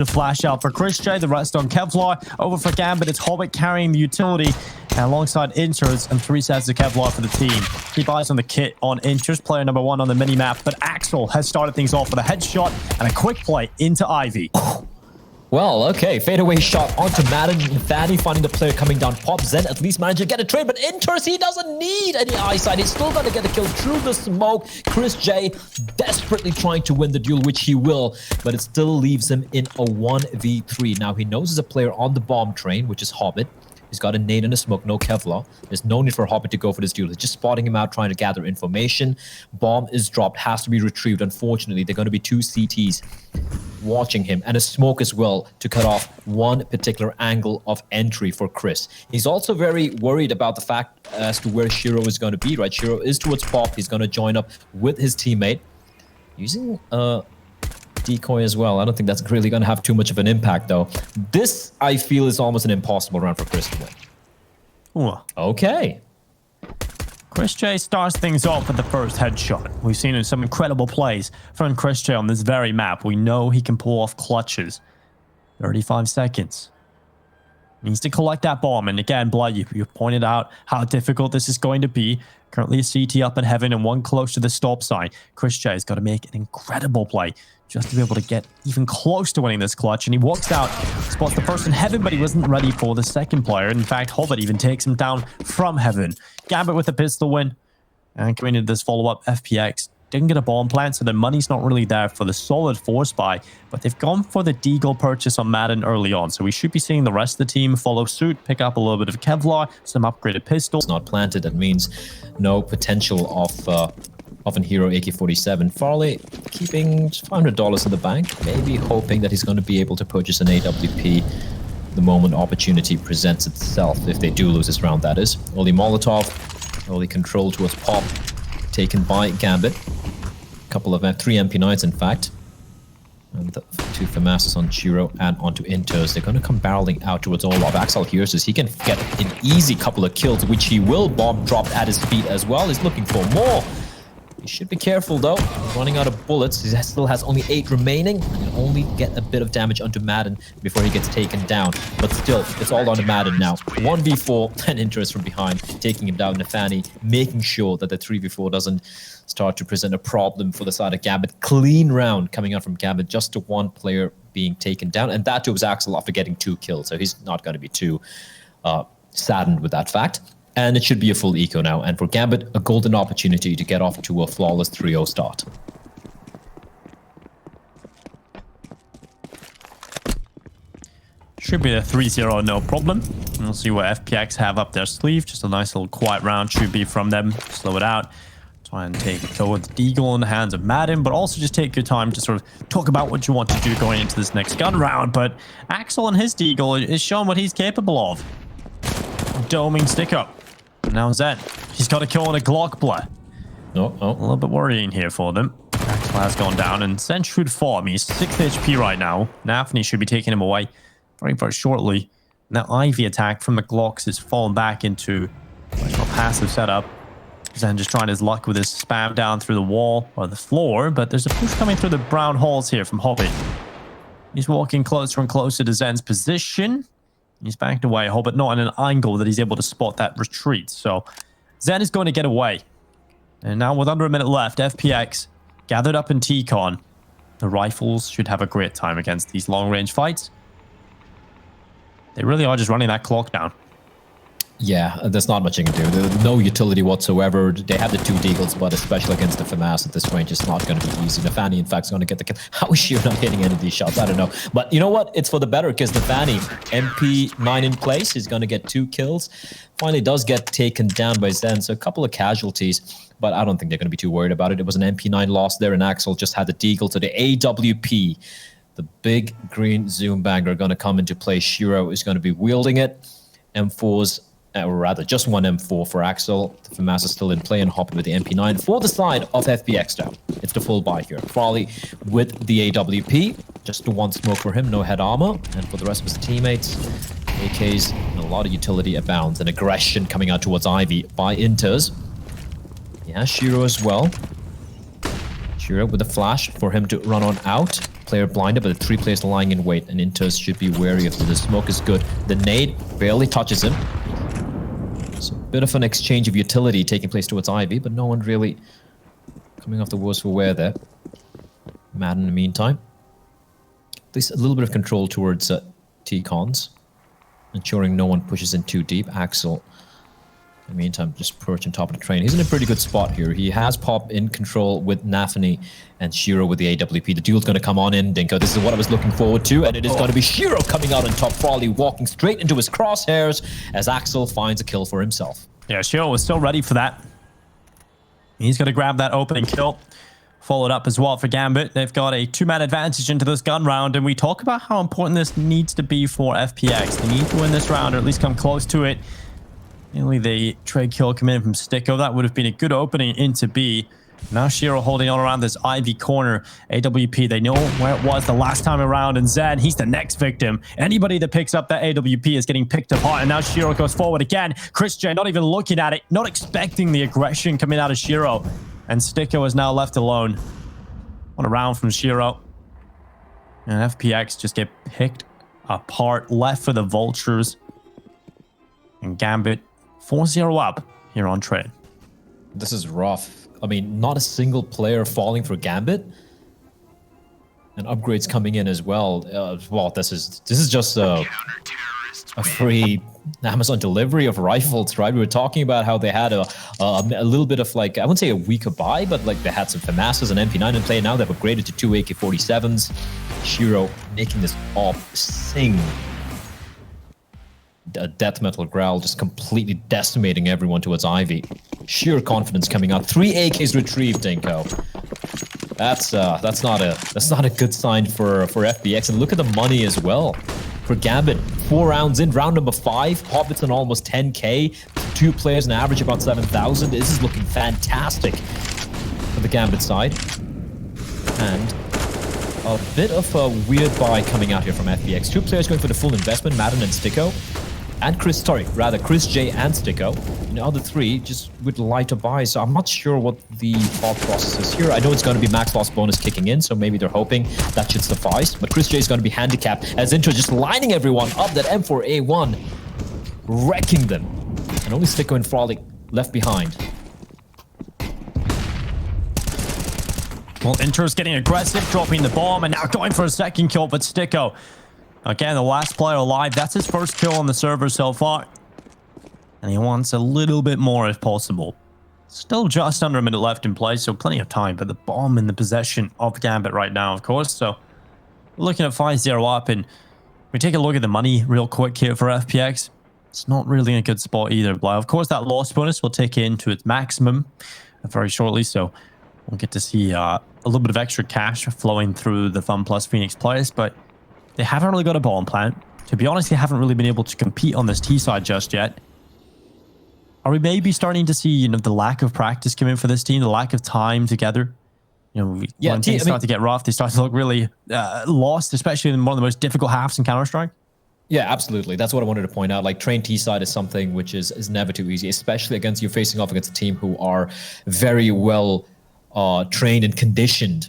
The flash out for Chris J, the rest on Kevlar. Over for Gambit, it's Hobbit carrying the utility. And alongside Inters and 3 sets of Kevlar for the team. Keep eyes on the kit on Inters, player number 1 on the mini-map. But Axel has started things off with a headshot and a quick play into Ivy. Well, okay, fadeaway shot onto Madden. Fanny finding the player coming down. Pop Zen at least managed to get a trade, but Inters, he doesn't need any eyesight. He's still going to get a kill through the smoke. Chris J desperately trying to win the duel, which he will, but it still leaves him in a 1v3. Now, he knows there's a player on the bomb train, which is Hobbit. He's got a nade and a smoke, no Kevlar. There's no need for Hobbit to go for this duel. He's just spotting him out, trying to gather information. Bomb is dropped, has to be retrieved. Unfortunately, there are going to be 2 CTs watching him, and a smoke as well to cut off one particular angle of entry for Chris. He's also very worried about the fact as to where Shiro is going to be, right? Shiro is towards Pop. He's going to join up with his teammate. Using decoy as well. I don't think that's really going to have too much of an impact, though. This, I feel, is almost an impossible round for Chris to win. Ooh. Okay. Chris J starts things off with the first headshot. We've seen some incredible plays from Chris J on this very map. We know he can pull off clutches. 35 seconds. Needs to collect that bomb. And again, Blood, you pointed out how difficult this is going to be. Currently a CT up in heaven and 1 close to the stop sign. Chris J has got to make an incredible play just to be able to get even close to winning this clutch. And he walks out, spots the first in heaven, but he wasn't ready for the second player. In fact, Hobbit even takes him down from heaven. Gambit with a pistol win. And coming into this follow-up, FPX didn't get a bomb plant, so the money's not really there for the solid force buy. But they've gone for the Deagle purchase on Madden early on. So we should be seeing the rest of the team follow suit, pick up a little bit of Kevlar, some upgraded pistols. Not planted, that means no potential of an hero AK-47. Farley keeping $500 in the bank, maybe hoping that he's going to be able to purchase an AWP the moment opportunity presents itself, if they do lose this round, that is. Only Molotov, only control towards Pop, taken by Gambit. Couple of 3 MP9s, in fact. And the 2 FAMASs on Shiro and onto Inters. They're going to come barreling out towards Olaf. Axel hears this. He can get an easy couple of kills, which he will. Bomb dropped at his feet as well. He's looking for more. He should be careful, though. He's running out of bullets. He still has only 8 remaining. He can only get a bit of damage onto Madden before he gets taken down. But still, it's all onto Madden now. 1v4 and Inters from behind, taking him down. Nafani making sure that the 3v4 doesn't start to present a problem for the side of Gambit. Clean round coming out from Gambit, just to 1 player being taken down. And that too was Axel after getting 2 kills. So he's not going to be too saddened with that fact. And it should be a full eco now. And for Gambit, a golden opportunity to get off to a flawless 3-0 start. Should be a 3-0, no problem. We'll see what FPX have up their sleeve. Just a nice little quiet round should be from them. Slow it out. Try and go with Deagle in the hands of Madden, but also just take your time to sort of talk about what you want to do going into this next gun round. But Axel and his Deagle is showing what he's capable of. Doming stick up. Now Zen. He's got a kill on a Glock Blur. A little bit worrying here for them. Axel has gone down, and Zen should fall. I mean, he's 6 HP right now. Nafni should be taking him away very, very shortly. And that Ivy attack from the Glocks has fallen back into a passive setup. Zen just trying his luck with his spam down through the wall or the floor, but there's a push coming through the brown halls here from Hobbit. He's walking closer and closer to Zen's position. He's backed away, Hobbit not in an angle that he's able to spot that retreat. So Zen is going to get away. And now with under a minute left, FPX gathered up in T-Con. The rifles should have a great time against these long-range fights. They really are just running that clock down. Yeah, there's not much you can do. There's no utility whatsoever. They have the 2 Deagles, but especially against the FAMAS at this range, it's not going to be easy. Nafani, in fact, is going to get the kill. How is she not hitting any of these shots? I don't know. But you know what? It's for the better, because Nafani, MP9 in place, is going to get 2 kills. Finally does get taken down by Zen, so a couple of casualties, but I don't think they're going to be too worried about it. It was an MP9 loss there, and Axel just had the Deagle. So the AWP, the big green zoom banger, going to come into play. Shiro is going to be wielding it. M4's or rather just 1 M4 for Axel. The FAMAS is still in play and hopping with the MP9 for the side of FPX now. It's the full buy here. Farley with the AWP. Just the 1 smoke for him, no head armor. And for the rest of his teammates, AKs and a lot of utility abounds. And aggression coming out towards Ivy by Inters. Yeah, Shiro as well. Shiro with a flash for him to run on out. player blinded, but the 3 players lying in wait, and Inters should be wary of this. The smoke is good. The nade barely touches him. So a bit of an exchange of utility taking place towards Ivy, but no one really coming off the worst for wear there. Madden in the meantime. At least a little bit of control towards T-Cons, ensuring no one pushes in too deep. Axel, in the meantime, just perch on top of the train. He's in a pretty good spot here. He has Pop in control with Nafany and Shiro with the AWP. The duel's going to come on in, Dinko. This is what I was looking forward to, and it is going to be Shiro coming out on top. Frawley walking straight into his crosshairs as Axel finds a kill for himself. Yeah, Shiro was still ready for that. He's going to grab that opening kill. Followed up as well for Gambit. They've got a 2-man advantage into this gun round, and we talk about how important this needs to be for FPX. They need to win this round, or at least come close to it. Nearly the trade kill coming in from Sticko. That would have been a good opening into B. Now Shiro holding on around this Ivy corner. AWP, they know where it was the last time around, and Zen, he's the next victim. Anybody that picks up that AWP is getting picked apart, and now Shiro goes forward again. Chris J not even looking at it, not expecting the aggression coming out of Shiro. And Sticko is now left alone. What a round from Shiro. And FPX just get picked apart, left for the Vultures. And Gambit 4-0 up here on trade. This is rough. I mean, not a single player falling for Gambit. And upgrades coming in as well. Well, this is just a free Amazon delivery of rifles, right? We were talking about how they had a little bit of, like, I wouldn't say a weaker buy, but like they had some FAMASs and MP9 in play. Now they've upgraded to 2 AK-47s. Shiro making this all sing. A death metal growl just completely decimating everyone towards Ivy. Sheer confidence coming out. 3 AKs retrieved, Dinko. That's not a good sign for FPX. And look at the money as well. For Gambit, 4 rounds in, round number 5. Hobbits on almost 10k. 2 players on average about 7,000. This is looking fantastic for the Gambit side. And a bit of a weird buy coming out here from FPX. 2 players going for the full investment, Madden and Sticko. And Chris J and Sticko. And the other 3 just with lighter buys. So I'm not sure what the thought process is here. I know it's going to be max loss bonus kicking in, so maybe they're hoping that should suffice. But Chris J is going to be handicapped as Intro just lining everyone up. That M4A1 wrecking them. And only Sticko and Frolic left behind. Well, Intro's getting aggressive, dropping the bomb, and now going for a second kill, but Sticko, again, the last player alive. That's his first kill on the server so far. And he wants a little bit more if possible. Still just under a minute left in play, so plenty of time. But the bomb in the possession of Gambit right now, of course. So we're looking at 5-0 up. And we take a look at the money real quick here for FPX. It's not really in a good spot either. But of course, that loss bonus will take it into its maximum very shortly. So we'll get to see a little bit of extra cash flowing through the Fun Plus Phoenix players. But they haven't really got a bomb plant. To be honest, they haven't really been able to compete on this T side just yet. Are we maybe starting to see, the lack of practice come in for this team, the lack of time together? When things start to get rough, they start to look really lost, especially in one of the most difficult halves in Counter-Strike. Yeah, absolutely. That's what I wanted to point out. Like, train T side is something which is never too easy, especially against you're facing off against a team who are very well trained and conditioned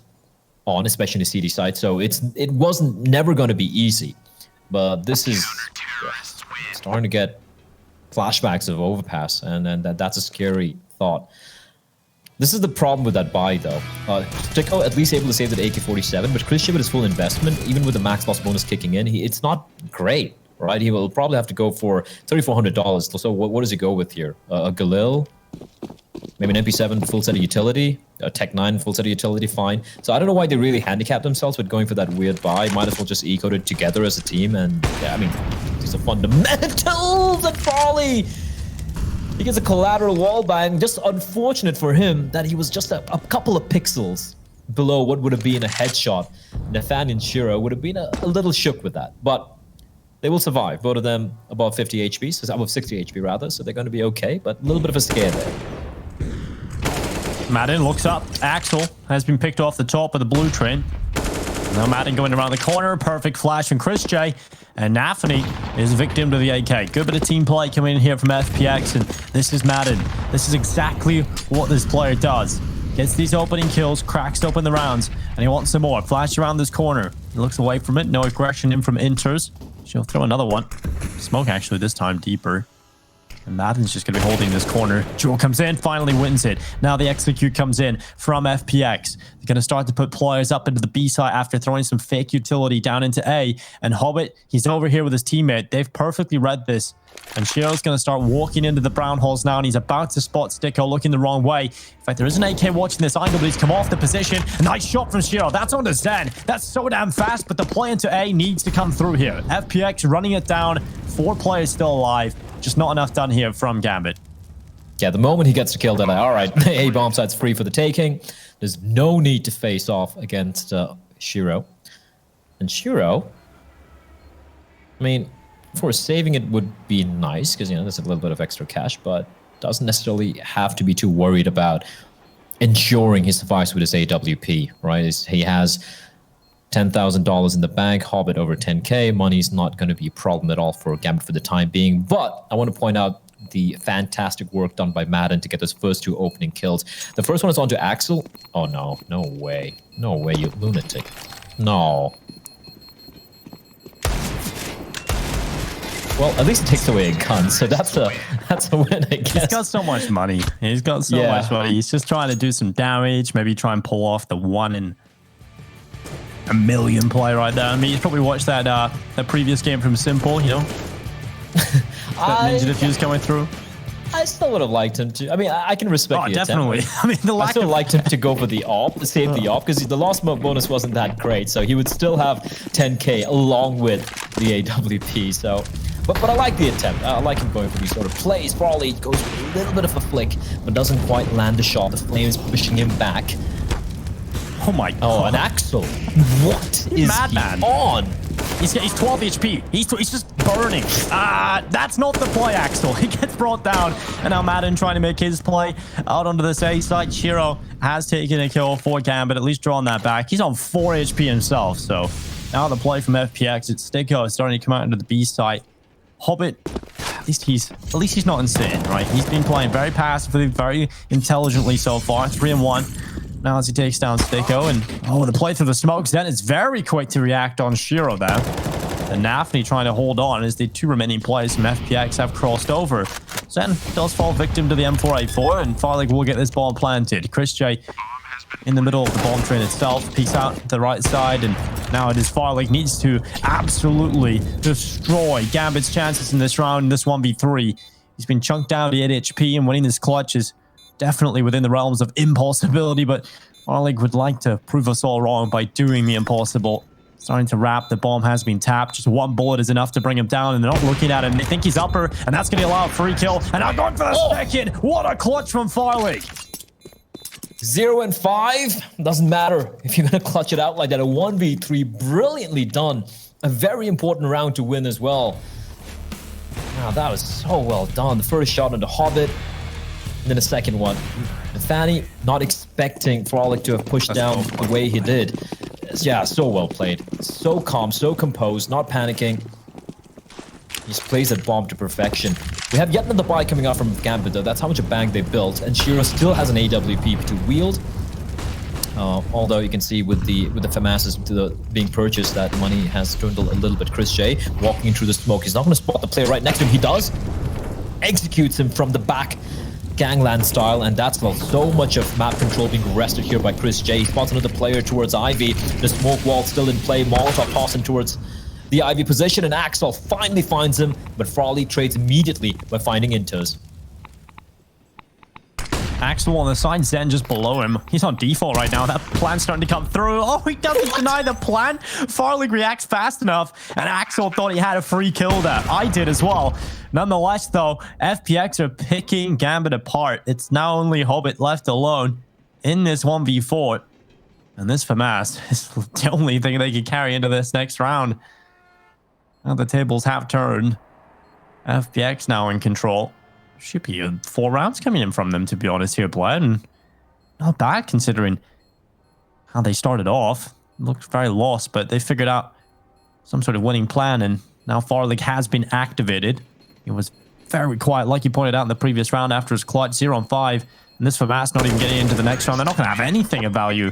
on, especially in the CD side. So it wasn't never going to be easy, but this is starting to get flashbacks of Overpass, and that's a scary thought. This is the problem with that buy, though. Sticko at least able to save that AK-47, but Chris J with his full investment, even with the max loss bonus kicking in, it's not great, right? He will probably have to go for $3,400. So what does he go with here? A Galil? Maybe an MP7 full set of utility, a Tech 9 full set of utility, fine. So I don't know why they really handicapped themselves with going for that weird buy. Might as well just eco it together as a team. And yeah, I mean, these are fundamentals and Frawley. He gets a collateral wall bang. Just unfortunate for him that he was just a couple of pixels below what would have been a headshot. Nathaniel and Shiro would have been a little shook with that. But they will survive. Both of them above 50 HP, so above 60 HP rather. So they're going to be okay, but a little bit of a scare there. Madden looks up. Axel has been picked off the top of the blue train. Now Madden going around the corner. Perfect flash from Chris J. And Nafany is victim to the AK. Good bit of team play coming in here from FPX. And this is Madden. This is exactly what this player does. Gets these opening kills, cracks open the rounds, and he wants some more. Flash around this corner. He looks away from it. No aggression in from Inters. She'll throw another one. Smoke actually this time deeper. And Madden's just going to be holding this corner. Jewel comes in, finally wins it. Now the execute comes in from FPX. They're going to start to put players up into the B side after throwing some fake utility down into A. And Hobbit, he's over here with his teammate. They've perfectly read this. And Shiro's going to start walking into the brown holes now, and he's about to spot Sticko looking the wrong way. In fact, there is an AK watching this angle, but he's come off the position. A nice shot from Shiro. That's on the Zen. That's so damn fast, but the play into A needs to come through here. FPX running it down. 4 players still alive. Just not enough done here from Gambit. Yeah, the moment he gets the kill, they're like, all right, A bomb site's free for the taking. There's no need to face off against Shiro. And Shiro, I mean, for saving it would be nice, because, you know, there's a little bit of extra cash, but doesn't necessarily have to be too worried about ensuring he survives with his AWP, right? He has $10,000 in the bank, Hobbit over 10K. Money's not going to be a problem at all for Gambit for the time being. But I want to point out the fantastic work done by Madden to get those first 2 opening kills. The first one is onto Axel. Oh, no. No way. No way, you lunatic. No. Well, at least it takes away a gun, so that's a win, I guess. He's got so much money. He's got so much money. He's just trying to do some damage, maybe try and pull off the 1 in a million play right there. I mean, he's probably watched that previous game from Simple, you know? That ninja diffuse coming through. I still would have liked him to. I mean, I can respect the definitely. attempt. I mean, the lack I still liked him to go for the AWP, to save the AWP, because the lost smoke bonus wasn't that great, so he would still have 10K along with the AWP, so... But I like the attempt. I like him going for these sort of plays. Farley goes for a little bit of a flick, but doesn't quite land the shot. The flames pushing him back. Oh my god. Oh, and Axel. What is Madman. he on? He's 12 HP. He's just burning. That's not the play, Axel. He gets brought down. And now Madden trying to make his play out onto this A side. Shiro has taken a kill for Gambit, at least drawing that back. He's on 4 HP himself. So now the play from FPX. It's Sticko starting to come out into the B side. Hobbit, at least he's not insane, right? He's been playing very passively, very intelligently so far. 3-1. Now as he takes down Sticko, and the play through the smokes, then it's very quick to react on Shiro there. And Nafni trying to hold on as the 2 remaining players from FPX have crossed over. Zen does fall victim to the M4A4, and Farlig will get this bomb planted. Chris J in the middle of the bomb train itself, peeks out to the right side, and now it is Farlig needs to absolutely destroy Gambit's chances in this round, in this 1v3. He's been chunked down to 8 HP, and winning this clutch is definitely within the realms of impossibility, but Farlig would like to prove us all wrong by doing the impossible. Starting to wrap, the bomb has been tapped. Just 1 bullet is enough to bring him down, and they're not looking at him. They think he's upper, and that's going to allow a free kill. And now going for the second. What a clutch from Farlig. 0 and 5. Doesn't matter if you're going to clutch it out like that. A 1v3, brilliantly done. A very important round to win as well. Wow, that was so well done. The first shot on the Hobbit, and then the second one. Fanny not expecting Frolic to have pushed down the way he did. Yeah, so well played. So calm, so composed, not panicking. He just plays that bomb to perfection. We have yet another buy coming out from Gambit, though. That's how much a bank they built. And Shiro still has an AWP to wield. Although you can see with the FAMASs being purchased, that money has dwindled a little bit. Chris J walking through the smoke. He's not going to spot the player right next to him. He does. Executes him from the back. Gangland style, and that's so much of map control being wrested here by Chris J. He spots another player towards Ivy. The smoke wall still in play. Molotov tossing towards the Ivy position, and Axel finally finds him, but Frawley trades immediately by finding Inters. Axel on the side, Zen just below him. He's on default right now. That plan's starting to come through. Oh, he doesn't deny the plan. Farlig reacts fast enough, and Axel thought he had a free kill there. I did as well. Nonetheless, though, FPX are picking Gambit apart. It's now only Hobbit left alone in this 1v4. And this FAMAS is the only thing they can carry into this next round. Now the tables have turned. FPX now in control. Should be 4 rounds coming in from them, to be honest, here, Bled. And not bad considering how they started off. Looked very lost, but they figured out some sort of winning plan, and now Farlig has been activated. It was very quiet, like you pointed out in the previous round after his clutch, 0 on 5. And this for Matt's not even getting into the next round. They're not going to have anything of value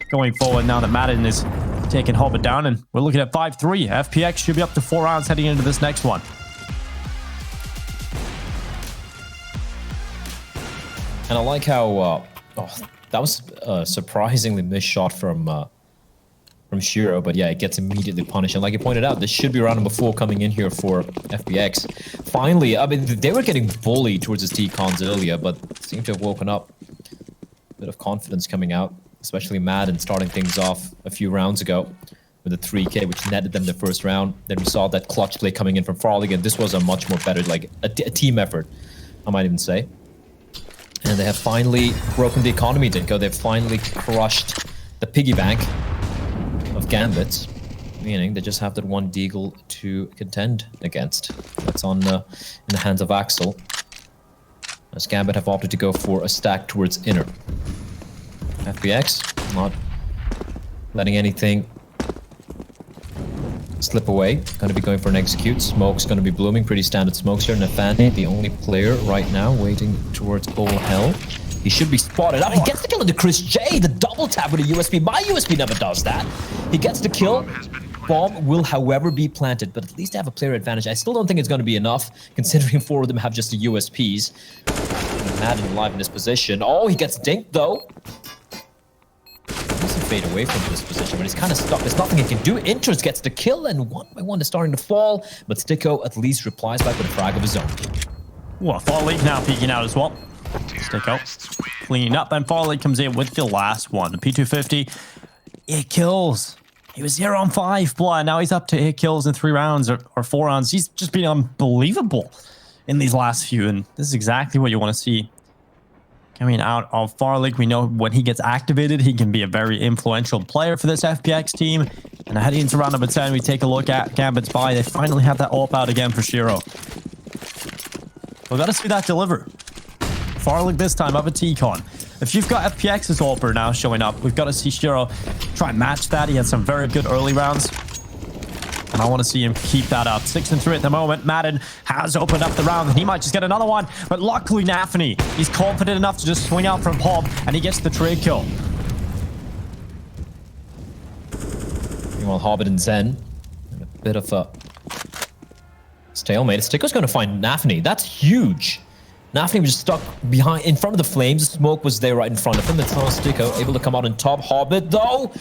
going forward now that Madden is taking Hobbit down. And we're looking at 5-3. FPX should be up to 4 rounds heading into this next one. And I like how that was a surprisingly missed shot from Shiro, but yeah, it gets immediately punished. And like you pointed out, this should be round number 4 coming in here for FPX. Finally, I mean, they were getting bullied towards his T-cons earlier, but seem to have woken up. A bit of confidence coming out, especially Madden starting things off a few rounds ago with a 3K, which netted them the first round. Then we saw that clutch play coming in from Farley, and this was a much more better, like a team effort, I might even say. And they have finally broken the economy, Dinko. They've finally crushed the piggy bank of Gambit, meaning they just have that one deagle to contend against. That's on in the hands of Axel, as Gambit have opted to go for a stack towards inner. FPX not letting anything slip away. Going to be going for an execute. Smoke's going to be blooming. Pretty standard smokes here. Nafani, the only player right now waiting towards all hell. He should be spotted out. He gets the kill into Chris J. The double tap with a USP. My USP never does that. He gets the kill. Bomb will, however, be planted, but at least have a player advantage. I still don't think it's going to be enough, considering 4 of them have just the USPs. Madden alive in this position. Oh, he gets dinked, though. Fade away from this position, but he's kind of stuck. There's nothing he can do. Interest gets the kill, and 1 by 1 is starting to fall, but Sticko at least replies back with a frag of his own. Well, Farley now peeking out as well. Sticko cleaning up, and Farley comes in with the last one. The P250, it kills. He was 0 on 5 blind. Now he's up to 8 kills in 3 rounds or 4 rounds. He's just been unbelievable in these last few, and this is exactly what you want to see coming out of Farley. We know when he gets activated, he can be a very influential player for this FPX team. And heading into round number 10, we take a look at Gambit's buy. They finally have that AWP out again for Shiro. We've got to see that deliver. Farley this time up a T-con. If you've got FPX's AWPer now showing up, we've got to see Shiro try and match that. He had some very good early rounds, and I want to see him keep that up. 6-3 at the moment. Madden has opened up the round, and he might just get another one. But luckily, Nafani, he's confident enough to just swing out from Hob, and he gets the trade kill. Meanwhile, Hobbit and Zen, a bit of a stalemate. Sticko's going to find Nafani. That's huge. Nafani was just stuck behind, in front of the flames. The smoke was there right in front of him. It's not Sticko able to come out on top. Hobbit, though,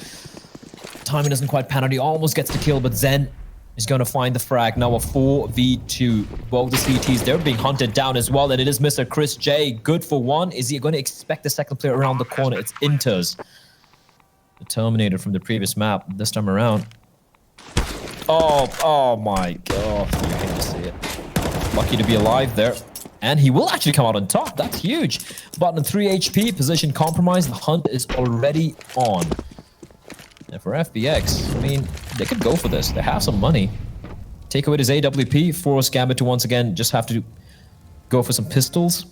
timing doesn't quite pan out. He almost gets the kill, but Zen is going to find the frag. Now a 4v2. Both the CTs, they're being hunted down as well, and it is Mr. Chris J. Good for 1. Is he going to expect the second player around the corner? It's Inters, the Terminator from the previous map. This time around. Oh my god. You hate to see it. Lucky to be alive there. And he will actually come out on top. That's huge. Button 3 HP, position compromised. The hunt is already on. And for FPX, I mean, they could go for this. They have some money. Take away his AWP, force Gambit to once again just have to go for some pistols.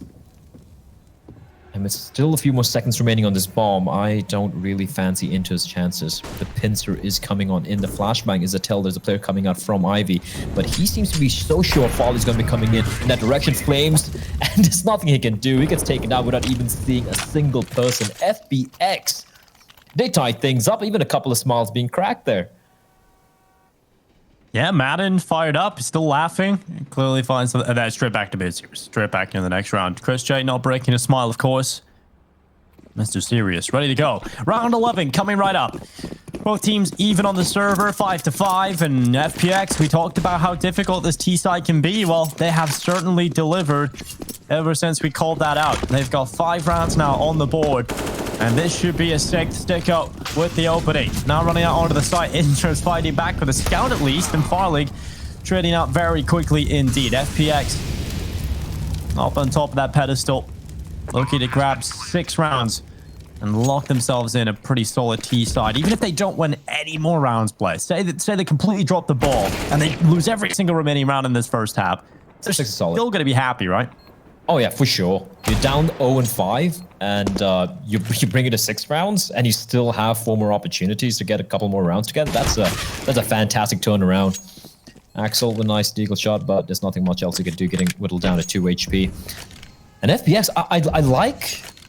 And with still a few more seconds remaining on this bomb, I don't really fancy Inter's chances. The pincer is coming on in. The flashbang is a tell there's a player coming out from Ivy. But he seems to be so sure Farley's going to be coming in that direction. Flames, and there's nothing he can do. He gets taken out without even seeing a single person. FPX, they tied things up. Even a couple of smiles being cracked there. Yeah, Madden fired up, still laughing. Clearly finds something. And then straight back to base. Straight back in the next round. Chris J not breaking a smile, of course. Mr. Serious, ready to go. Round 11 coming right up. Both teams even on the server, 5-5. And FPX, we talked about how difficult this T side can be. Well, they have certainly delivered ever since we called that out. They've got 5 rounds now on the board. And this should be a 6th stick up with the opening. Now running out onto the site. Interest fighting back with a scout at least. And Farley trading out very quickly indeed. FPX up on top of that pedestal. Looking to grab 6 rounds and lock themselves in a pretty solid T side. Even if they don't win any more rounds, play. Say they completely drop the ball and they lose every single remaining round in this first half. They're still going to be happy, right? Oh yeah, for sure. You're down 0-5, and you bring it to 6 rounds, and you still have 4 more opportunities to get a couple more rounds together. That's a fantastic turnaround. Axel with a nice deagle shot, but there's nothing much else he could do, getting whittled down to 2 HP. And FPX,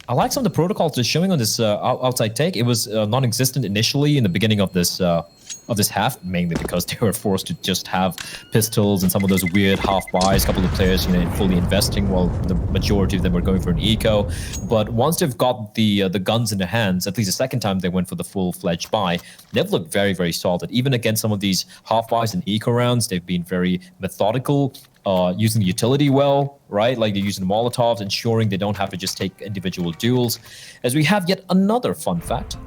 I like some of the protocols they're showing on this outside take. It was non-existent initially in the beginning of this half, mainly because they were forced to just have pistols and some of those weird half buys. A couple of players, fully investing, while the majority of them were going for an eco. But once they've got the guns in their hands, at least the second time they went for the full-fledged buy, they've looked very, very solid. Even against some of these half buys and eco rounds, they've been very methodical. Using the utility well, right? Like they're using Molotovs, ensuring they don't have to just take individual duels. As we have yet another fun fact,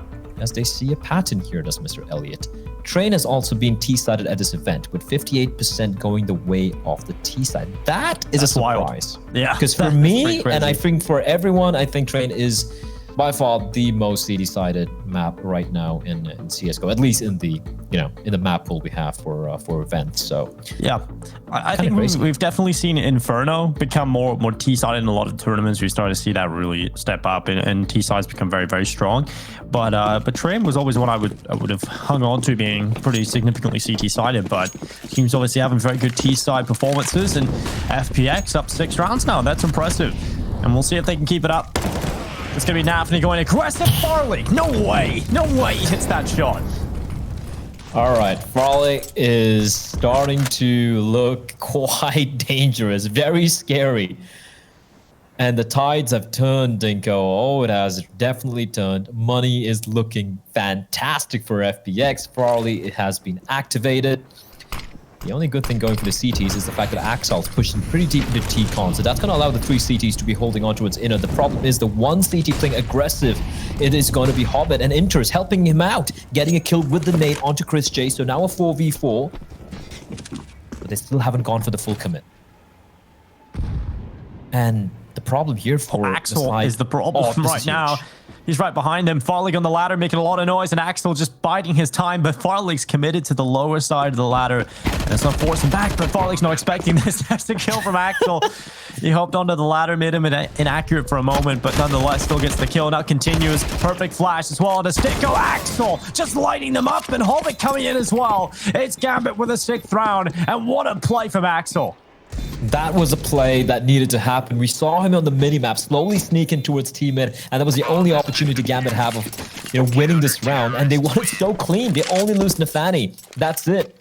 as they see a pattern here, does Mr. Elliott. Train has also been T-sided at this event, with 58% going the way of the T-side. That's a surprise. Wild. Yeah. Because for me, and I think for everyone, I think Train is by far the most CD-sided map right now in CSGO, at least in the in the map pool we have for events. So yeah, I think we've definitely seen Inferno become more T-sided in a lot of tournaments. We started to see that really step up, and T-sides become very, very strong. But Train was always one I would have hung on to being pretty significantly CT-sided, but teams obviously having very good T-side performances, and FPX up 6 rounds now. That's impressive, and we'll see if they can keep it up. It's going to be Nafny going aggressive. Farley, no way he hits that shot. All right, Farley is starting to look quite dangerous, very scary. And the tides have turned, Dinko. Oh, it has definitely turned. Money is looking fantastic for FPX. Farley, it has been activated. The only good thing going for the CTs is the fact that Axel's pushing pretty deep into T-con, so that's going to allow the 3 CTs to be holding on to its inner. The problem is the 1 CT playing aggressive. It is going to be Hobbit, and Inter's helping him out, getting a kill with the nade onto Chris J, so now a 4v4. But they still haven't gone for the full commit. And the problem here for Axel is the problem right now. He's right behind him. Farley on the ladder making a lot of noise, and Axel just biding his time, but Farley's committed to the lower side of the ladder. And it's not forcing back, but Farley's not expecting this. That's a kill from Axel. He hopped onto the ladder, made him inaccurate for a moment, but nonetheless still gets the kill. Now continues. Perfect flash as well to Sticko. Axel just lighting them up, and Hobbit coming in as well. It's Gambit with a 6th round, and what a play from Axel. That was a play that needed to happen. We saw him on the minimap slowly sneaking towards teammate, and that was the only opportunity Gambit have of winning this round, and they won it so clean. They only lose Nafani. That's it.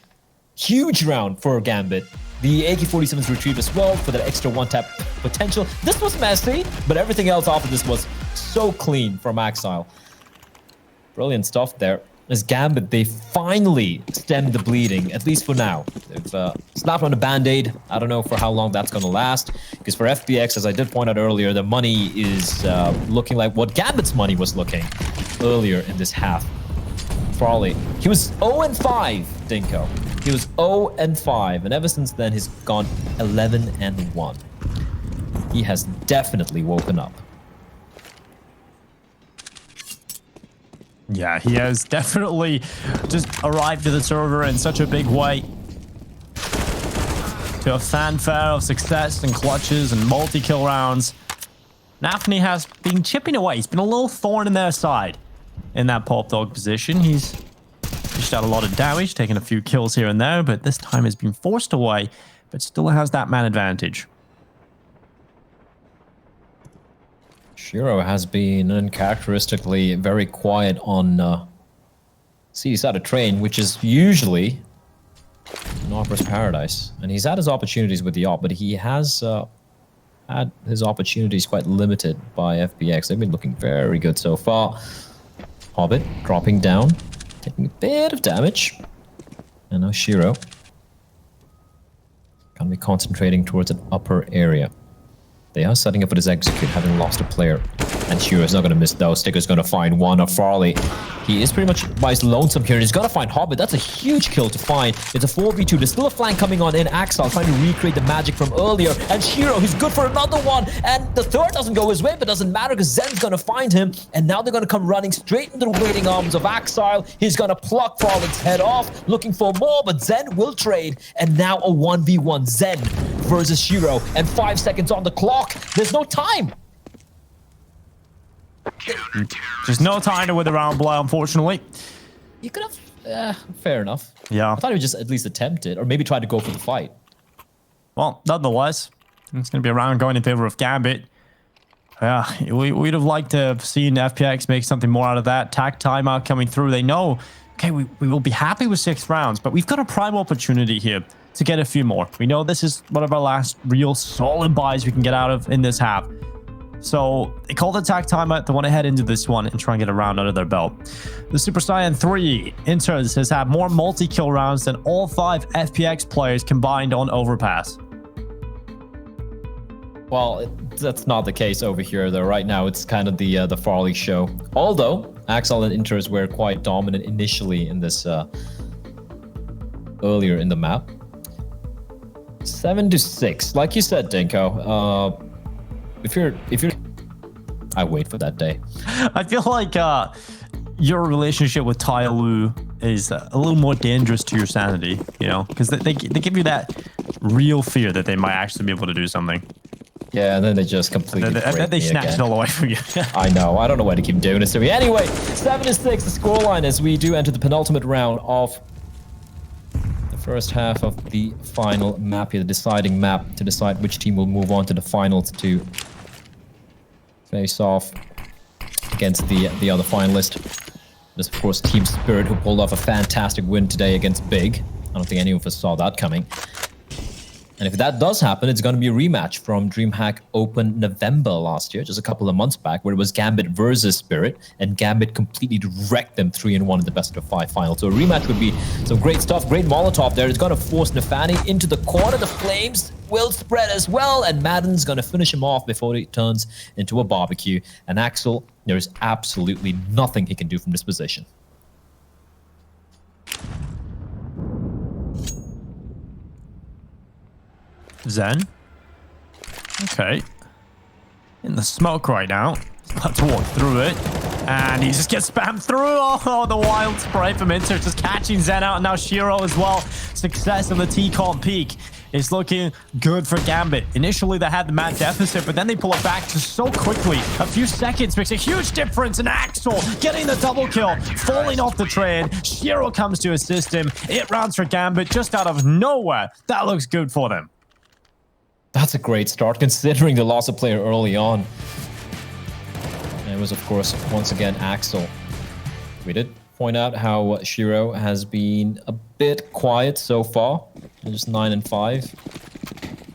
Huge round for Gambit. The AK-47's retrieved as well for that extra 1-tap potential. This was messy, but everything else off of this was so clean from Axile. Brilliant stuff there. As Gambit, they finally stemmed the bleeding, at least for now. They've slapped on a band-aid. I don't know for how long that's going to last, because for FPX, as I did point out earlier, the money is looking like what Gambit's money was looking earlier in this half. Farley, he was 0-5, Dinko. He was 0-5, and ever since then, he's gone 11-1. He has definitely woken up. Yeah, he has definitely just arrived to the server in such a big way. To a fanfare of success and clutches and multi-kill rounds. Nafny has been chipping away. He's been a little thorn in their side in that pop dog position. He's dished out a lot of damage, taken a few kills here and there, but this time has been forced away, but still has that man advantage. Shiro has been uncharacteristically very quiet on CT side of Train, which is usually an Opera's paradise. And he's had his opportunities with the Op, but he has had his opportunities quite limited by FPX. They've been looking very good so far. Hobbit dropping down, taking a bit of damage. And now Shiro gonna be concentrating towards an upper area. They are setting up for this execute, having lost a player. And Shiro's not going to miss those. Sticker's going to find one of Farley. He is pretty much by his lonesome here, and he's got to find Hobbit. That's a huge kill to find. It's a 4v2. There's still a flank coming on in. Axel trying to recreate the magic from earlier. And Shiro, who's good for another one. And the third doesn't go his way, but doesn't matter because Zen's going to find him. And now they're going to come running straight into the waiting arms of Axel. He's going to pluck Farley's head off, looking for more, but Zen will trade. And now a 1v1 Zen versus Shiro. And 5 seconds on the clock. There's no time. There's no time to wither around play, unfortunately. You could have... fair enough. Yeah. I thought he would just at least attempt it, or maybe try to go for the fight. Well, nonetheless, it's going to be a round going in favor of Gambit. Yeah, we'd have liked to have seen FPX make something more out of that. Tac timeout coming through. They know, okay, we will be happy with 6 rounds, but we've got a prime opportunity here to get a few more. We know this is one of our last real solid buys we can get out of in this half. So they called the tac timeout. They want to head into this one and try and get a round under their belt. The Super Saiyan 3 Inters has had more multi-kill rounds than all 5 FPX players combined on Overpass. Well, that's not the case over here, though. Right now, it's kind of the Farley show. Although, Axel and Inters were quite dominant initially in this, earlier in the map. 7-6. Like you said, Dinko, if you're... I wait for that day. I feel like your relationship with Tyloo is a little more dangerous to your sanity, you know? Because they give you that real fear that they might actually be able to do something. Yeah, and then they just completely they snatch it all away from you. I know. I don't know why they keep doing this to me. Anyway, 7-6, the scoreline as we do enter the penultimate round of the first half of the final map here, the deciding map to decide which team will move on to the finals to face off against the other finalist. There's, of course, Team Spirit, who pulled off a fantastic win today against Big. I don't think any of us saw that coming. And if that does happen, it's going to be a rematch from DreamHack Open November last year, just a couple of months back, where it was Gambit versus Spirit, and Gambit completely wrecked them 3-1 in the best-of-5 final. So a rematch would be some great stuff. Great Molotov there. It's going to force Nefani into the corner. The flames will spread as well, and Madden's going to finish him off before he turns into a barbecue. And Axel, there is absolutely nothing he can do from this position. Zen. Okay. In the smoke right now. He's about to walk through it. And he just gets spammed through. Oh, the wild spray from Inter just catching Zen out. And now Shiro as well. Success of the T-Comp peak is looking good for Gambit. Initially, they had the mad deficit, but then they pull it back just so quickly. A few seconds makes a huge difference. And Axel getting the double kill, falling off the train. Shiro comes to assist him. 8 rounds for Gambit just out of nowhere. That looks good for them. That's a great start, considering the loss of player early on. And it was, of course, once again, Axel. We did point out how Shiro has been a bit quiet so far. Just 9 and 5.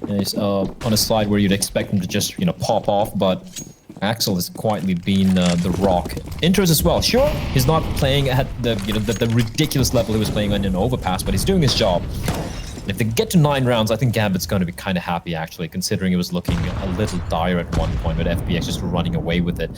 And he's on a slide where you'd expect him to just, pop off, but Axel has quietly been the rock. Inters as well. Sure, he's not playing at the ridiculous level he was playing on an Overpass, but he's doing his job. If they get to 9 rounds, I think Gambit's going to be kind of happy, actually, considering it was looking a little dire at one point with FPX just running away with it.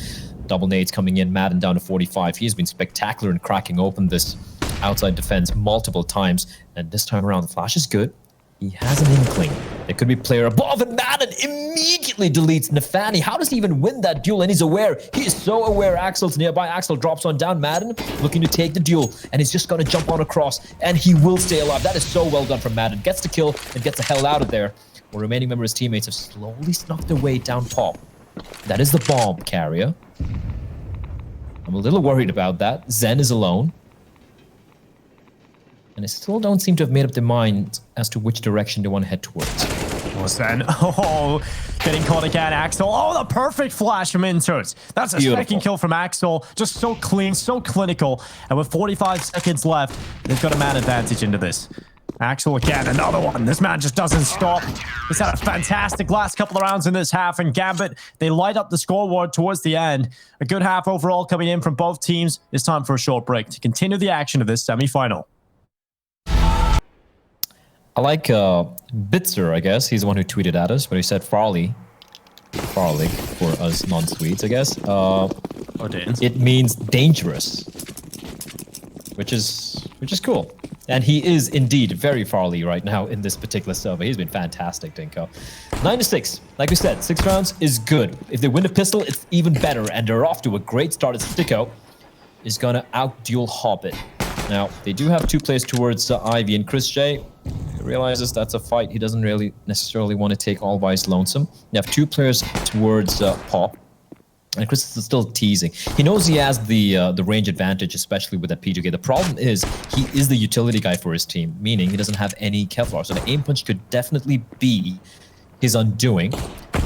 Double nades coming in, Madden down to 45. He's been spectacular in cracking open this outside defense multiple times. And this time around, the flash is good. He has an inkling. There could be player above, and Madden immediately deletes Nefani. How does he even win that duel? And he's aware. He is so aware Axel's nearby. Axel drops on down. Madden looking to take the duel, and he's just going to jump on across, and he will stay alive. That is so well done from Madden. Gets the kill and gets the hell out of there. While remaining members of his teammates have slowly snuck their way down Pop. That is the bomb carrier. I'm a little worried about that. Zen is alone. And they still don't seem to have made up their mind as to which direction they want to head towards. Zen, getting caught again, Axel. Oh, the perfect flash from Inters. That's a second kill from Axel. Just so clean, so clinical. And with 45 seconds left, they've got a man advantage into this. Axel again, another one. This man just doesn't stop. He's had a fantastic last couple of rounds in this half. And Gambit, they light up the scoreboard towards the end. A good half overall coming in from both teams. It's time for a short break to continue the action of this semi-final. I like Bitzer, I guess. He's the one who tweeted at us, but he said Farley for us non-Swedes, I guess. It means dangerous, which is cool. And he is indeed very Farley right now in this particular server. He's been fantastic, Dinko. 9-6. Like we said, 6 rounds is good. If they win a pistol, it's even better. And they're off to a great start as Sticko is going to out-duel Hobbit. Now, they do have 2 players towards Ivy, and Chris J realizes that's a fight he doesn't really necessarily want to take all by his lonesome. They have 2 players towards Pop, and Chris is still teasing. He knows he has the range advantage, especially with that P2K. The problem is he is the utility guy for his team, meaning he doesn't have any Kevlar. So the aim punch could definitely be he's undoing.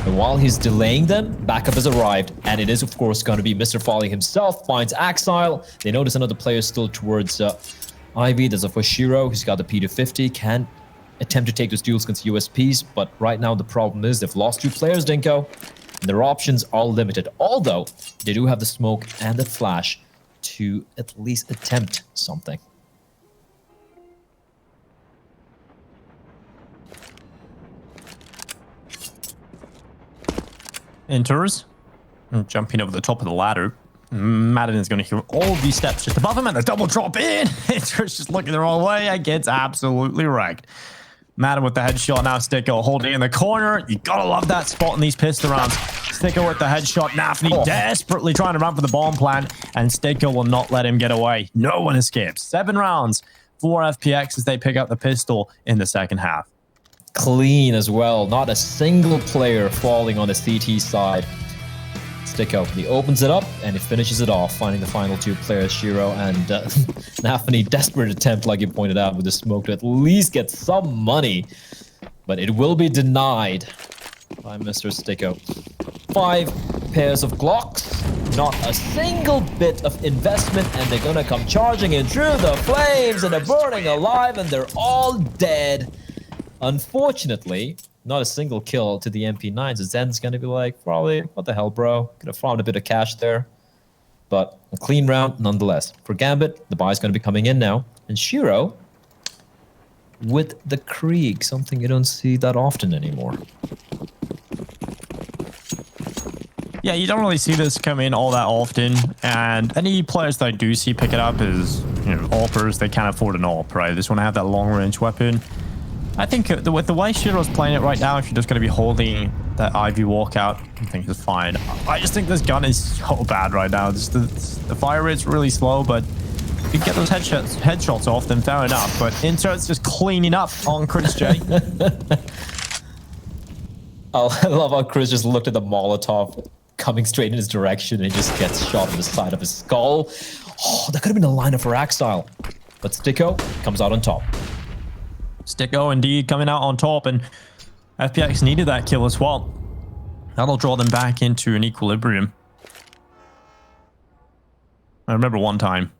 And while he's delaying them, backup has arrived, and it is, of course, going to be Mr. Folly himself. Finds Axile. They notice another player still towards Ivy. There's a Fushiro who's got the P250. Can attempt to take those duels against USPs, but right now the problem is they've lost 2 players, Dinko, and their options are limited. Although they do have the smoke and the flash to at least attempt something. Enters, jumping over the top of the ladder. Madden is going to hear all these steps just above him and a double drop in. Enters just looking the wrong way and gets absolutely wrecked. Madden with the headshot now. Sticko holding in the corner. You gotta love that spot in these pistol rounds. Sticko with the headshot. Nafny desperately trying to run for the bomb plant, and Sticko will not let him get away. No one escapes. 7 rounds for FPX as they pick up the pistol in the second half. Clean as well. Not a single player falling on the CT side. Sticko, he opens it up and he finishes it off, finding the final 2 players, Shiro and Nafany. Desperate attempt, like you pointed out, with the smoke to at least get some money, but it will be denied by Mr. Sticko. 5 pairs of Glocks, not a single bit of investment, and they're gonna come charging in through the flames, and they're burning alive, and they're all dead. Unfortunately, not a single kill to the MP9, so Zen's gonna be like, probably, what the hell, bro? Could have farmed a bit of cash there. But a clean round nonetheless. For Gambit, the buy's gonna be coming in now. And Shiro with the Krieg, something you don't see that often anymore. Yeah, you don't really see this come in all that often, and any players that I do see pick it up is, you know, AWPers. They can't afford an AWP, right? They just want to have that long-range weapon. I think with the way Shiro's playing it right now, if you're just going to be holding that Ivy walkout, I think it's fine. I just think this gun is so bad right now. Just the fire rate's really slow, but if you get those headshots off, then fair enough. But Insert's just cleaning up on Chris J. I love how Chris just looked at the Molotov coming straight in his direction and he just gets shot in the side of his skull. Oh, that could have been a lineup for Axile. But Sticko comes out on top. Sticko indeed coming out on top, and FPX needed that kill as well. That'll draw them back into an equilibrium. I remember one time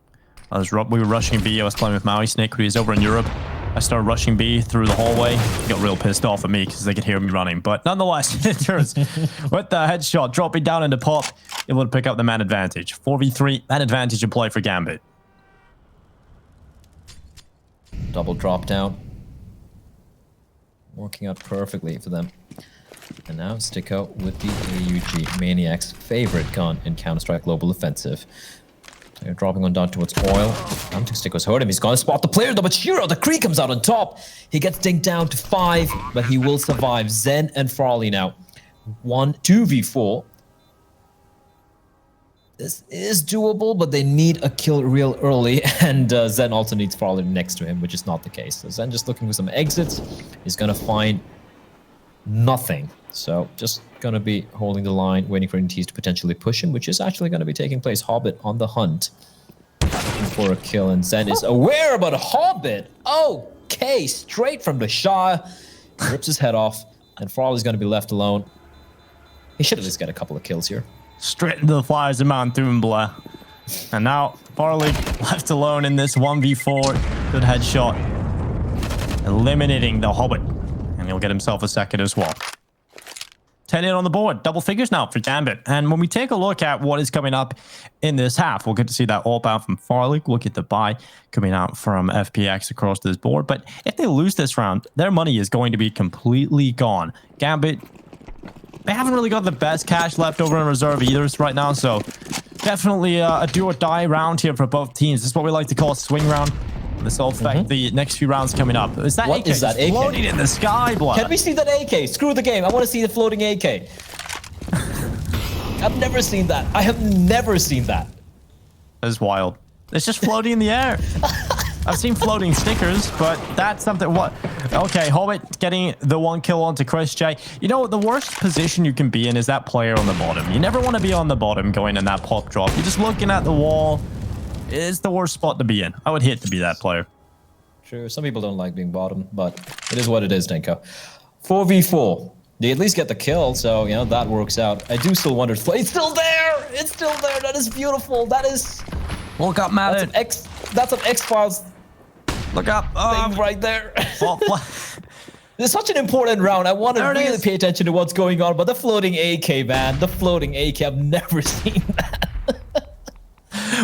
we were rushing B. I was playing with Maui Snake, who is over in Europe. I started rushing B through the hallway. He got real pissed off at me because they could hear me running. But nonetheless, with the headshot dropping down into pop, able to pick up the man advantage. 4v3, man advantage in play for Gambit. Double drop down. Working out perfectly for them. And now Sticko with the AUG, Maniac's favorite gun in Counter-Strike Global Offensive. They're dropping on down towards oil. I don't think Sticko's hurt him. He's gonna spot the player though, but Shiro, the Kree comes out on top. He gets dinged down to 5, but he will survive. Zen and Farley now. 2v4. This is doable, but they need a kill real early, and Zen also needs Farley next to him, which is not the case. So Zen just looking for some exits. He's gonna find nothing. So just gonna be holding the line, waiting for NTs to potentially push him, which is actually gonna be taking place. Hobbit on the hunt, looking for a kill, and Zen is aware about a Hobbit. Okay, straight from the Shah. Rips his head off, and Farley's gonna be left alone. He should at least get a couple of kills here. Straight into the fires of Mount Thumbla. And now Farley left alone in this 1v4. Good headshot. Eliminating the Hobbit. And he'll get himself a second as well. 10 in on the board. Double figures now for Gambit. And when we take a look at what is coming up in this half, we'll get to see that AWP out from Farley. We'll get the buy coming out from FPX across this board. But if they lose this round, their money is going to be completely gone. Gambit, they haven't really got the best cash left over in reserve either right now, so definitely a do or die round here for both teams. This is what we like to call a swing round. This will affect the next few rounds coming up. Is that What AK? is that AK? Floating in the sky, blood. Can we see that AK? Screw the game. I want to see the floating AK. I've never seen that. I have never seen that. That is wild. It's just floating in the air. I've seen floating stickers, but that's something. What? Okay, Hobbit getting the 1 kill onto Chris J. You know, the worst position you can be in is that player on the bottom. You never want to be on the bottom going in that pop drop. You're just looking at the wall. It's the worst spot to be in. I would hate to be that player. True. Some people don't like being bottom, but it is what it is, Denko. 4v4. They at least get the kill, so, you know, that works out. I do still wonder, it's still there! It's still there! That is beautiful! That is... Look up, Madden. That's an X-Files Look up. thing right there. It's such an important round. I want to really pay attention to what's going on, but the floating AK, man. The floating AK, I've never seen that.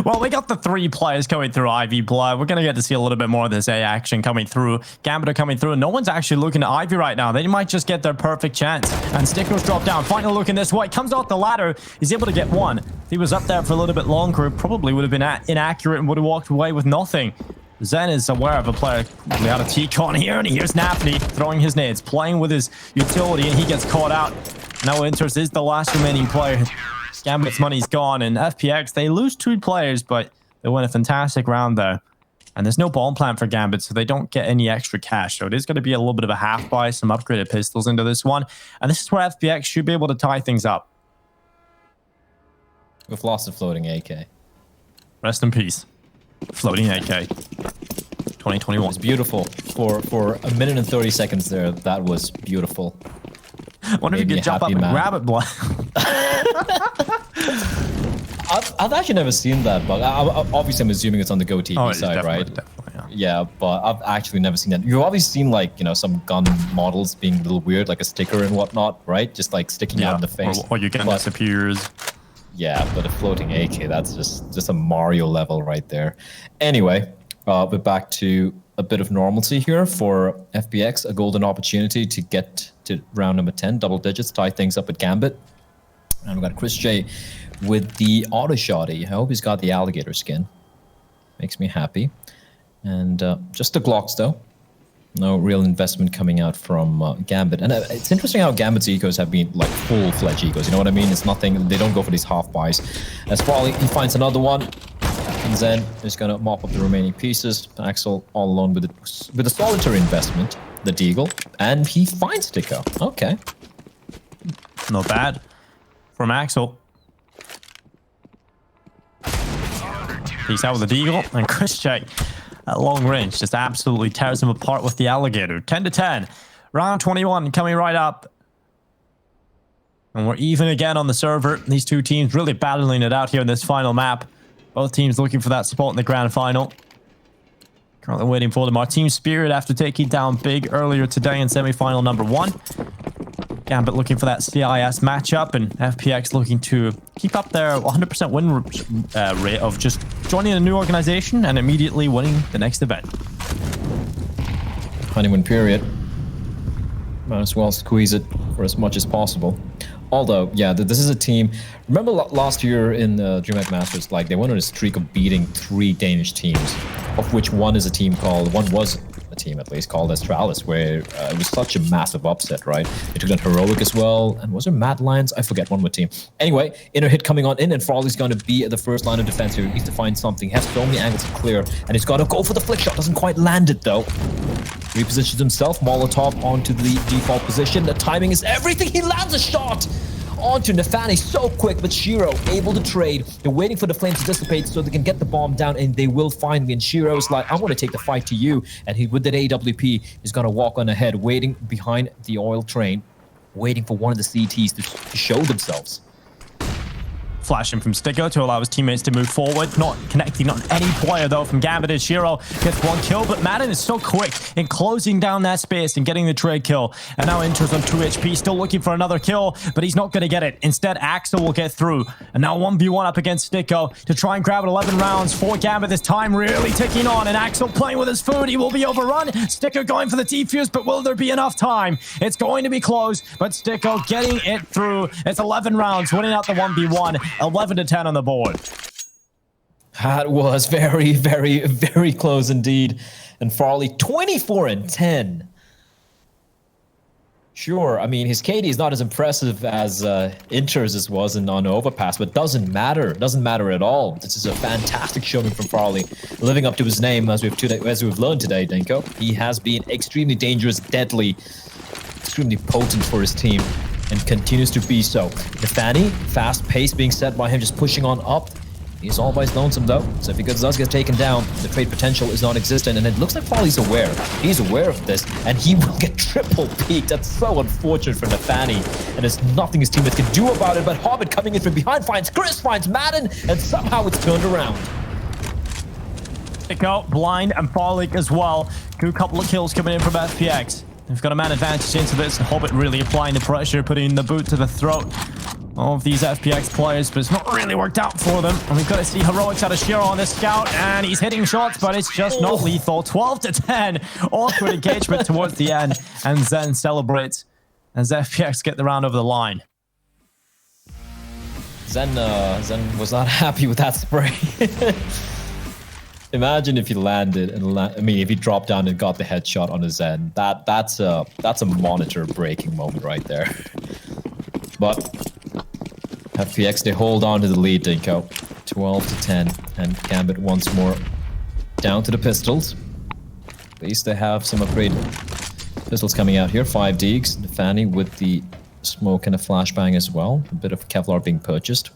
Well, we got the 3 players coming through Ivy Blood. We're going to get to see a little bit more of this A action coming through. Gambit are coming through, and no one's actually looking at Ivy right now. They might just get their perfect chance. And Sticker's dropped down. Finally looking this way. Comes off the ladder. He's able to get one. If he was up there for a little bit longer, it probably would have been inaccurate and would have walked away with nothing. Zen is aware of a player probably out of T-Con here, and here's Napney throwing his nades, playing with his utility, and he gets caught out. Now Winters is the last remaining player. Gambit's money's gone, and FPX, they lose 2 players, but they win a fantastic round there. And there's no bomb plant for Gambit, so they don't get any extra cash. So it is going to be a little bit of a half buy, some upgraded pistols into this one. And this is where FPX should be able to tie things up. We've lost the floating AK. Rest in peace. Floating AK. 2021. It was beautiful. For a minute and 30 seconds there, that was beautiful. I wonder if you could jump up and grab it, boy. I've actually never seen that, but obviously I'm assuming it's on the Go TV side, right? Definitely, yeah, but I've actually never seen that. You've obviously seen, like, you know, some gun models being a little weird, like a sticker and whatnot, right? Just like sticking out in the face. Or you getting disappears. Yeah, but a floating AK, that's just a Mario level right there. Anyway, we're back to a bit of normalcy here for FPX, a golden opportunity to get to round number 10, double digits, tie things up at Gambit. And we've got Chris J with the auto shotty. I hope he's got the alligator skin. Makes me happy. And just the Glocks, though. No real investment coming out from Gambit. And it's interesting how Gambit's ecos have been like full-fledged ecos. You know what I mean? It's nothing. They don't go for these half buys. As Farley, he finds another one. And then he's going to mop up the remaining pieces. Axel all alone with a solitary investment, the Deagle. And he finds Sticker. Okay. Not bad. From Axel. He's out with the Deagle. And Chris J at long range just absolutely tears him apart with the alligator. 10-10. Round 21 coming right up. And we're even again on the server. These 2 teams really battling it out here in this final map. Both teams looking for that spot in the grand final. Currently waiting for them. Our team Spirit after taking down Big earlier today in semi-final number 1. Gambit looking for that CIS matchup, and FPX looking to keep up their 100% win rate of just joining a new organization and immediately winning the next event. Honeymoon period. Might as well squeeze it for as much as possible. Although, yeah, this is a team. Remember last year in the DreamHack Masters, like they went on a streak of beating 3 Danish teams, of which one was a team at least called Astralis, where it was such a massive upset, right? They took down Heroic as well, and was there Mad Lions? I forget one more team. Anyway, inner hit coming on in, and Farley's going to be at the first line of defense here. He needs to find something. Has so many angles to clear, and he's got to go for the flick shot. Doesn't quite land it though. Repositions himself, Molotov onto the default position. The timing is everything. He lands a shot onto Nafani so quick, but Shiro able to trade. They're waiting for the flames to dissipate so they can get the bomb down, and they will finally. And Shiro's like, I want to take the fight to you. And he, with that AWP, is going to walk on ahead, waiting behind the oil train, waiting for one of the CTs to show themselves. Flashing from Sticker to allow his teammates to move forward. Not connecting on any player, though, from Gambit. As Shiro gets 1 kill, but Madden is so quick in closing down that space and getting the trade kill. And now enters on 2 HP, still looking for another kill, but he's not going to get it. Instead, Axel will get through. And now 1v1 up against Sticko to try and grab it. 11 rounds for Gambit. This time really ticking on, and Axel playing with his food. He will be overrun. Sticker going for the defuse, but will there be enough time? It's going to be close, but Sticko getting it through. It's 11 rounds, winning out the 1v1. 11-10 on the board. That was very, very, very close indeed. And Farley, 24-10. Sure, I mean, his KD is not as impressive as Inter's was on Overpass, but doesn't matter. Doesn't matter at all. This is a fantastic showing from Farley, living up to his name, as we've learned today, Denko. He has been extremely dangerous, deadly, extremely potent for his team, and continues to be so. Nafani, fast pace being set by him, just pushing on up. He's all by his lonesome though, so if he does get taken down, the trade potential is non-existent, and it looks like Farley's aware. He's aware of this, and he will get triple peaked. That's so unfortunate for Nafani, and there's nothing his teammates can do about it, but Hobbit coming in from behind finds Chris, finds Madden, and somehow it's turned around. Go, Blind and Farley as well. Good couple of kills coming in from FPX. They've got a man advantage into this. Hobbit really applying the pressure, putting the boot to the throat of these FPX players, but it's not really worked out for them. And we've got to see Heroics out of Shiro on this scout, and he's hitting shots, but it's just not lethal. 12 to 10. Awkward engagement towards the end, and Zen celebrates as FPX get the round over the line. Zen was not happy with that spray. Imagine if he landed and if he dropped down and got the headshot on a Zen. That's a monitor breaking moment right there. But FPX, they hold on to the lead, Dinko. 12 to 10, and Gambit once more down to the pistols. At least they have some upgrade pistols coming out here. 5 Deegs, Fanny with the smoke and a flashbang as well. A bit of Kevlar being purchased.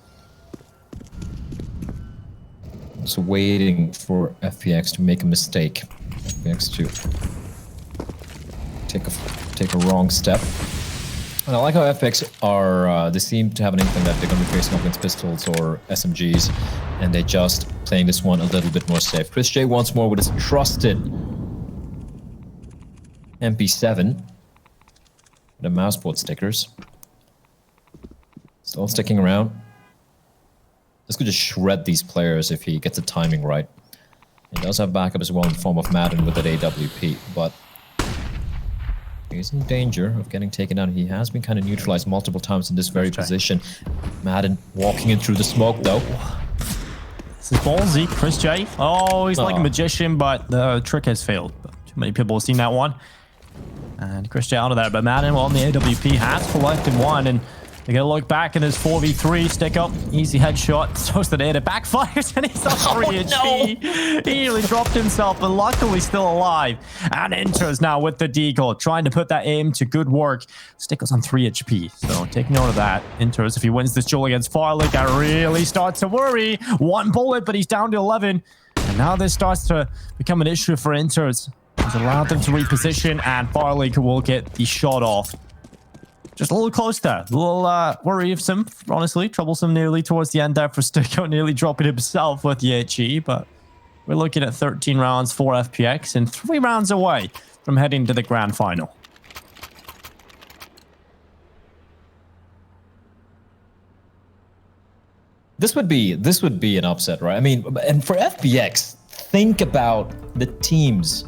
Just waiting for FPX to make a mistake. FPX to take a wrong step. And I like how FPX are, they seem to have an inkling that they're going to be facing up against pistols or SMGs, and they're just playing this one a little bit more safe. Chris J once more with his trusted MP7. The mouseboard stickers. Still sticking around. This could just shred these players if he gets the timing right. He does have backup as well in the form of Madden with that AWP, but he's in danger of getting taken down. He has been kind of neutralized multiple times in this very position. Madden walking in through the smoke though. This is ballsy, Chris J. Oh, he's like a magician, but the trick has failed. Too many people have seen that one. And Chris J out of there, but Madden on the AWP has collected one, and they're going to look back in his 4v3, stick up, easy headshot, throws the data, backfires, and he's on 3 HP. He nearly dropped himself, but luckily still alive. And enters now with the deagle, trying to put that aim to good work. Stickles on 3 HP, so take note of that. Enters, if he wins this duel against Farley, that really starts to worry. 1 bullet, but he's down to 11. And now this starts to become an issue for Enters. He's allowed them to reposition, and Farley will get the shot off. Just a little close there. A little worrisome, honestly. Troublesome nearly towards the end there for Sticko, nearly dropping himself with the HE. But we're looking at 13 rounds for FPX and 3 rounds away from heading to the grand final. This would be an upset, right? I mean, and for FPX, think about the teams.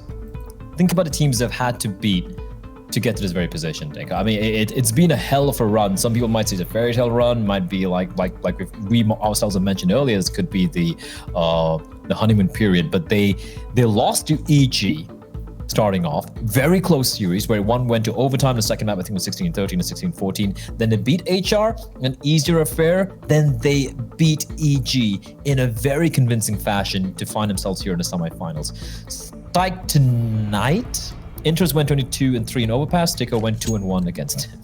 Think about the teams they've had to beat to get to this very position. I mean, it's been a hell of a run. Some people might say it's a fairy tale run, might be like we ourselves have mentioned earlier, this could be the honeymoon period, but they lost to EG starting off. Very close series where one went to overtime, the second map I think was 16-13 and 16-14. Then they beat HR, an easier affair. Then they beat EG in a very convincing fashion to find themselves here in the semifinals. Like tonight, Inters went 22-3 in overpass. Sticko went 2-1 against him.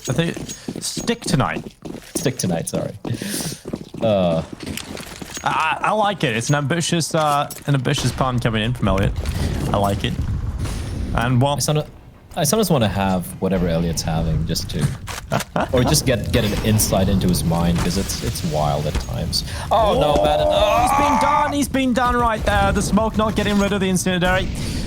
I think stick tonight. Stick tonight, sorry. I like it. It's an ambitious pun coming in from Elliot. I like it. And well, I sometimes want to have whatever Elliot's having just to, or just get an insight into his mind, because it's wild at times. Oh no, Madden! Oh, he's been done. He's been done right there. The smoke not getting rid of the incendiary.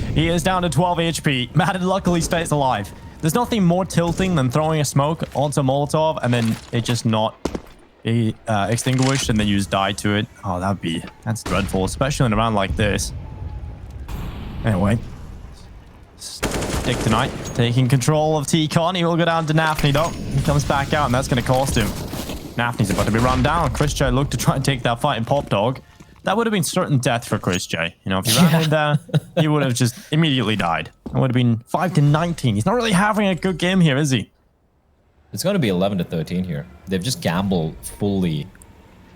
He is down to 12 HP. Madden luckily stays alive. There's nothing more tilting than throwing a smoke onto a Molotov and then it just not be extinguished and then you just die to it. Oh, that's dreadful, especially in a round like this. Anyway, Stick tonight, taking control of T-Con. He will go down to Nafny though. He comes back out and that's going to cost him. Nafny's about to be run down. Chris J looked to try and take that fight in Pop Dog. That would have been certain death for Chris J. You know, if he ran in there, he would have just immediately died. It would have been 5-19. He's not really having a good game here, is he? It's going to be 11-13 here. They've just gambled fully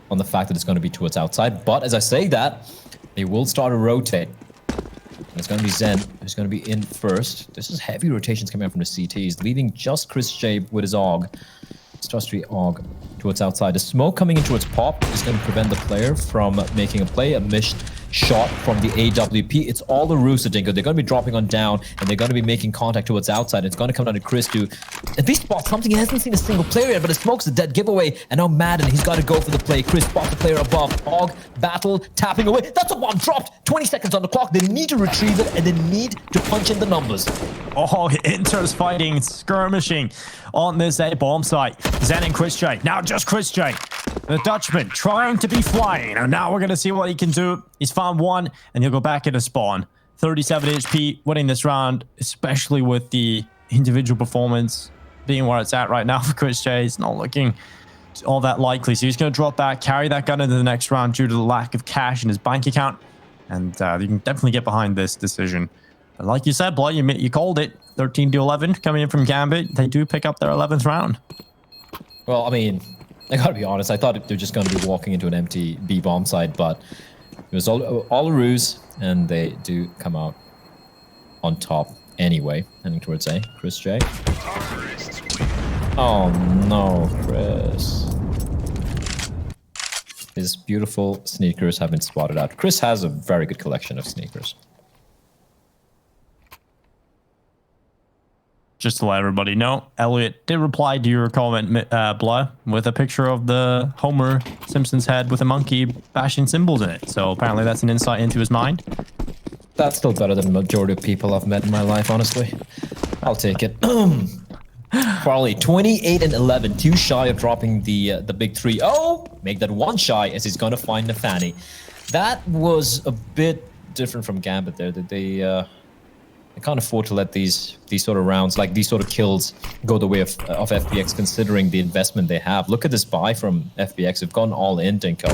on the fact that it's going to be towards outside. But as I say that, they will start to rotate. And it's going to be Zen who's going to be in first. This is heavy rotations coming out from the CTs, leaving just Chris J with his AUG Starstreet Og towards outside. The smoke coming in towards Pop is going to prevent the player from making a play. A missed shot from the AWP. It's all the ruse, Dingo. They're going to be dropping on down, and they're going to be making contact towards outside. It's going to come down to Chris to at least spot something. He hasn't seen a single player yet, but the smoke's a dead giveaway. And now Madden, he's got to go for the play. Chris spots the player above. Og, battle, tapping away. That's a bomb dropped. 20 seconds on the clock. They need to retrieve it, and they need to punch in the numbers. Og enters fighting, skirmishing on this A bomb site. Zen and Chris J. Now just Chris J. The Dutchman trying to be flying. And now we're going to see what he can do. He's found one, and he'll go back into spawn. 37 HP, winning this round, especially with the individual performance being where it's at right now for Chris J. It's not looking all that likely. So he's going to drop back, carry that gun into the next round due to the lack of cash in his bank account. And you can definitely get behind this decision. But like you said, Blood, you called it. 13-11 coming in from Gambit. They do pick up their 11th round. Well, I mean, I gotta be honest. I thought they're just going to be walking into an empty B bomb site, but it was all a ruse, and they do come out on top anyway. Heading towards A. Chris J. Oh no, Chris. His beautiful sneakers have been spotted out. Chris has a very good collection of sneakers. Just to let everybody know, Elliot did reply to your comment, Blah, with a picture of the Homer Simpson's head with a monkey bashing symbols in it. So apparently that's an insight into his mind. That's still better than the majority of people I've met in my life, honestly. I'll take it. Farley, 28-11, too shy of dropping the big 3-0. Make that one shy as he's gonna find Nafani. That was a bit different from Gambit there. That they can't afford to let these sort of rounds, like these sort of kills, go the way of FPX, considering the investment they have. Look at this buy from FPX. They've gone all in, Dinko.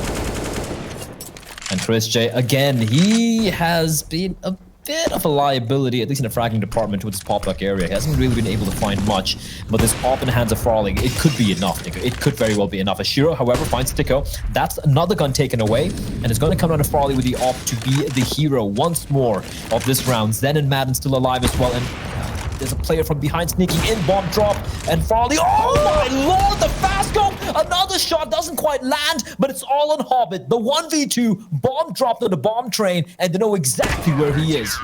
And Chris J, again, he has been a bit of a liability, at least in the fragging department with his pop-lock area. He hasn't really been able to find much, but this op in the hands of Farley, it could be enough, Dinko. It could very well be enough. Ashiro, however, finds Sticko. That's another gun taken away, and it's going to come down to Farley with the op to be the hero once more of this round. Zen and Madden still alive as well, and there's a player from behind sneaking in, bomb drop, and Farley, oh my lord, the fast scope, another shot doesn't quite land, but it's all on Hobbit. The 1v2, bomb dropped on the bomb train, and they know exactly where he is.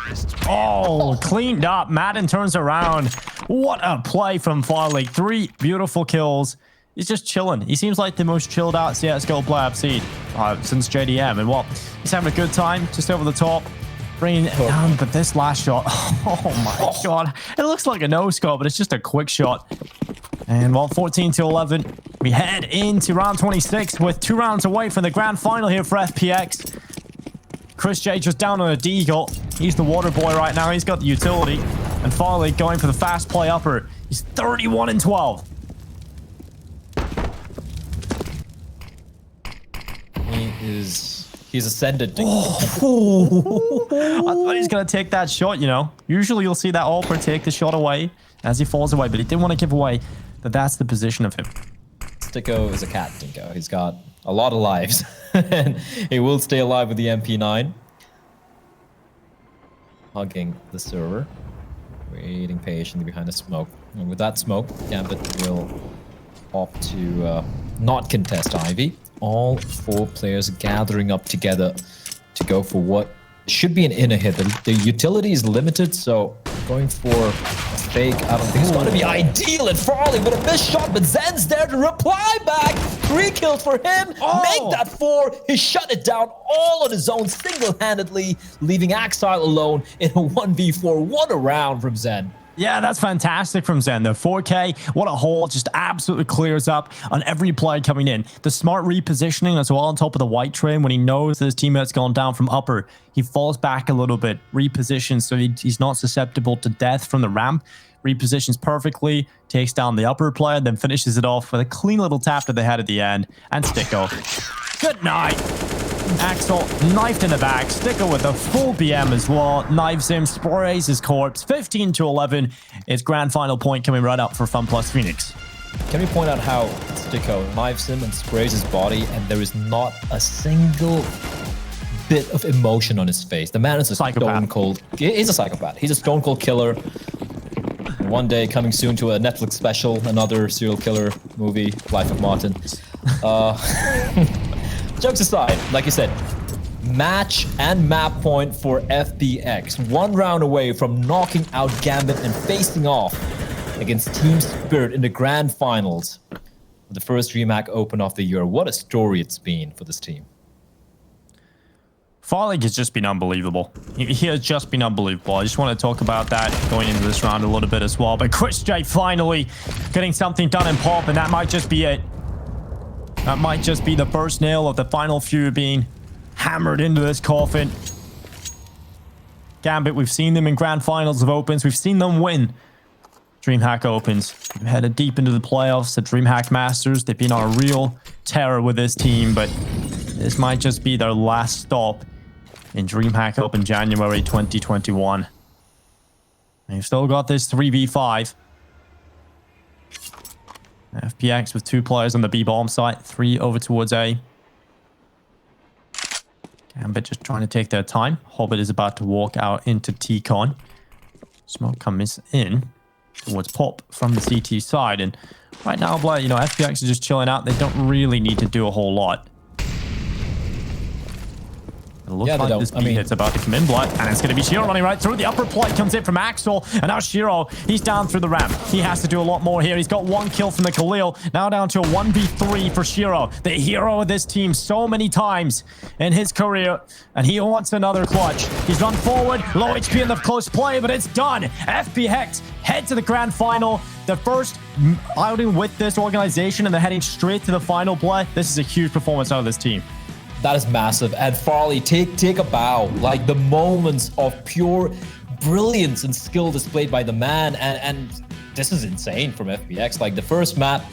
Oh, cleaned up. Madden turns around. What a play from Farley. 3 beautiful kills. He's just chilling. He seems like the most chilled out CSGO player I've seen since JDM. And what? He's having a good time, just over the top. Bringing it down, but this last shot, oh my god. It looks like a no-scope, but it's just a quick shot. And well, 14-11, we head into round 26 with 2 rounds away from the grand final here for FPX. Chris J just down on a deagle. He's the water boy right now. He's got the utility. And Farley going for the fast play upper. He's 31-12. He's ascended. Oh. I thought he was going to take that shot, you know. Usually you'll see that Alper take the shot away as he falls away, but he didn't want to give away that that's the position of him. Sticko is a cat, Dinko. He's got a lot of lives. And he will stay alive with the MP9. Hugging the server. Waiting patiently behind the smoke. And with that smoke, Gambit will opt to not contest Ivy. All 4 players gathering up together to go for what should be an inner hit. The utility is limited, so going for a fake, I don't think it's going to be ideal. And Farley with a missed shot, but Zen's there to reply back. 3 kills for him. Make that 4. He shut it down all on his own, single-handedly, leaving Axile alone in a 1v4. What a round from Zen. Yeah, that's fantastic from Zen. The 4K, what a hole, just absolutely clears up on every play coming in. The smart repositioning as well on top of the white train when he knows that his teammate's gone down from upper. He falls back a little bit, repositions so he's not susceptible to death from the ramp. Repositions perfectly, takes down the upper player, then finishes it off with a clean little tap to the head at the end. And Sticko. Good night. Axel knifed in the back. Sticko with a full BM as well. Knives him, sprays his corpse. 15-11. It's grand final point coming right up for Fun Plus Phoenix. Can we point out how Sticko knives him and sprays his body, and there is not a single bit of emotion on his face? The man is a stone cold. He's a psychopath. He's a stone cold killer. One day coming soon to a Netflix special, another serial killer movie, Life of Martin. Jokes aside, like you said, match and map point for FPX. 1 round away from knocking out Gambit and facing off against Team Spirit in the grand finals. The first DreamHack Open of the year. What a story it's been for this team. Farley has just been unbelievable. He has just been unbelievable. I just want to talk about that going into this round a little bit as well. But Chris J finally getting something done in pop, and that might just be it. That might just be the first nail of the final few being hammered into this coffin. Gambit, we've seen them in grand finals of Opens. We've seen them win DreamHack Opens. We've headed deep into the playoffs at DreamHack Masters. They've been on a real terror with this team, but this might just be their last stop in DreamHack Open January 2021. They've still got this 3v5. FPX with 2 players on the B bomb site, 3 over towards A. Gambit just trying to take their time. Hobbit is about to walk out into T-Con. Smoke comes in towards Pop from the CT side. And right now, you know, FPX is just chilling out. They don't really need to do a whole lot. It looks like this B hit's about to come in, Blood, and it's going to be Shiro running right through. The upper plate comes in from Axel, and now Shiro, he's down through the ramp. He has to do a lot more here. He's got 1 kill from the Khalil, now down to a 1v3 for Shiro, the hero of this team so many times in his career, and he wants another clutch. He's run forward, low HP in the close play, but it's done. FPX head to the grand final. The first outing with this organization, and they're heading straight to the final play. This is a huge performance out of this team. That is massive. And Farley, take a bow. Like the moments of pure brilliance and skill displayed by the man. And this is insane from FPX. Like the first map,